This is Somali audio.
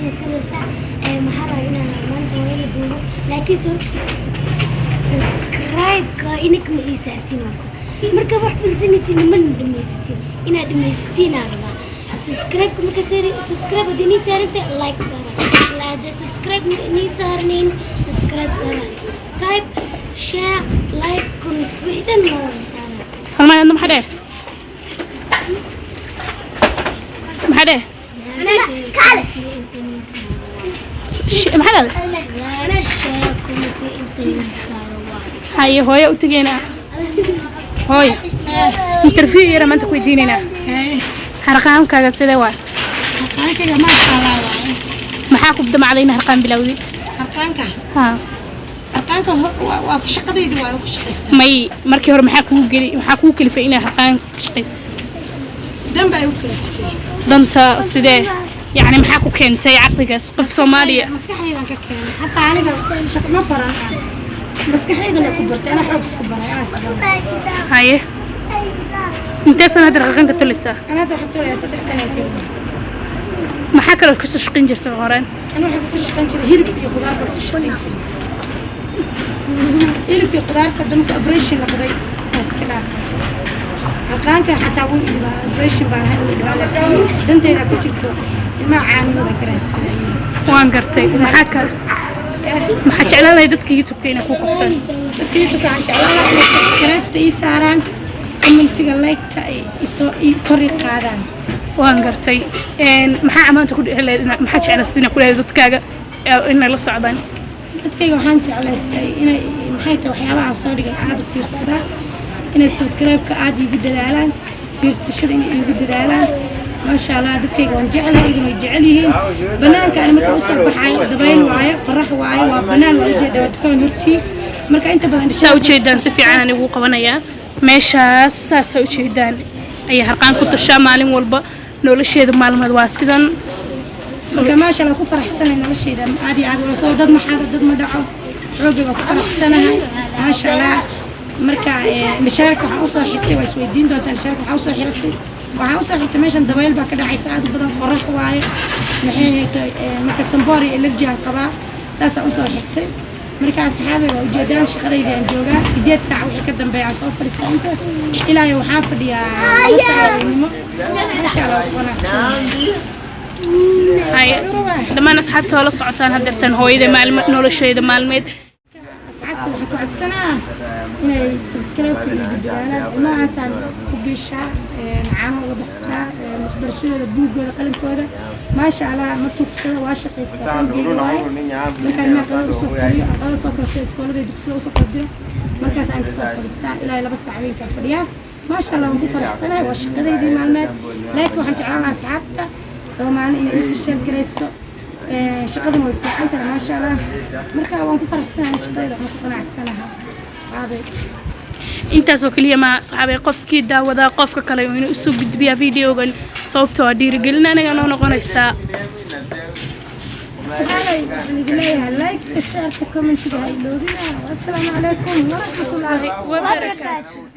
هذا كله ساعة محرة هنا ما نقول دوله لكن سبسكرايب إنك ميساتين وقت مركب واحد بالسنة من دميستين إنا دميستين هذا سبسكرايب كم كسر سبسكرايب وديني سارنت لايك سارة لا ده سبسكرايب ني سارنين سبسكرايب سارة سبسكرايب شير لايك كم وحدة نور سارة سلمان عندهم حدا محدا كالي محدا أنا شاكم أنت سارة هاي هوي وتجينا هوي انترفيو يرى ما انت كويديننا حرقان كذا سدوا حرقان كذا ما شاء الله maxaa ku dam calayna harqaan bilowdi harqaanka ha harqaanka waa shaqadaydu waa ku shaqaystaa may markii hore maxaa kugu kalifay inaad harqaan ka shaqaysto danba ay u kaliftay danta sidee يعني maxaa ku keentay caqligaas qof Soomaaliya maskaxdaydan ka keenay hatta aniga shaqo ma baran maskaxdaydan ku bartay ana xoog isku baray haye inta sanad raqan ka tulisa ana waxaan tolay 3 sano maxaa kale ka shaqeyn jirtay horeen أنا واحد في الشقة نشيل هيرب في خضار بس شلون هيرب في خضار قدمت أوبريشن لقضي بس كذا القرآن كان حتى أقول أوبريشن بعدها دنتي أنا كنت ما عامل ولا كذا وان قرتي ما حكينا لي دتك يوتيوب كينا كو قبطان يوتيوب كان جعلنا كرت يساران من تقلك تاي كوري قادان waan gartay maxaa amaanta ku dhixilay maxaa jeclaysiina ku leeyahay dadkaaga inay la socdaan dadkayga waxaan jeclaystay inay maxay tahay waxyaabaha soo dhigay aad u fiirsadaan inay subscribe-ka aad igu dadaalaan fiirsashada inay igu dadaalaan maasha Allah dadkayga waan jeclahay inay jecel yihiin banaanka aan markaa u soo baxay dabayl waaye qorax waaye waa banaan waa ujeeda wadkaan hortii marka inta badan saa u jeedaan si fiican aan ugu qabanayaa meeshaas saas u jeedaan ay harqaan ku tashaa maalin walba nolosheeda maalmad waa sidan marka maasha Allah ku faraxsanahay nolosheeda aad iyo aad wala soo dad ma dhaco xoogga ku faraxsanahay maasha Allah marka mishaarka waxa u soo xigtay waa isweydiin doontaa mishaarka waxa u soo xigtay meeshan dabayl baa ka dhacaysa aad badan qorax waaye maxay tahay marka Sambori allergy qaba saas u soo xigtay marka asxaabay waa ujeedaan shaqadayda aan joogaa 8 saac wixii ka dambeeya soo fariistay inta ilaa iyo waxaan fadhiyaa ما شاء الله ونحسن هاي لما أصحاب تولا صعتان هدرتن هوي إذا معلومات نورشة إذا معلومات أصحابي وحكوا عن سنة هنا سبسكرايب كل فيديو أنا ما أنسى كوبيشة معاهم وبسطة مخبر شيء البوق ولا قلم كذا ما شاء الله ما توكسر واشق يستقبل جواي مكان ما قالوا سكري قالوا سكر سكول ده يكسر سكر ده مركز عند سكر استع لا لا بس عمين كفريا ما شاء الله ونفي فرحسنا والشقة دي معلومات لكن وحن جعلنا أصحابته سو معنا إن إيش الشيء كريسو شقة موفي أنت ما شاء الله مركا ونفي فرحسنا الشقة دي نحن قناع السنة صحابي أنت سوكلية مع صحابي قف كده وذا قف كلا وين السوق بيا فيديو جن صوبته ودير قلنا أنا نقول الساعة صحابي نقول لها لايك الشير كومنت هاي لودينا والسلام عليكم ورحمة الله وبركاته.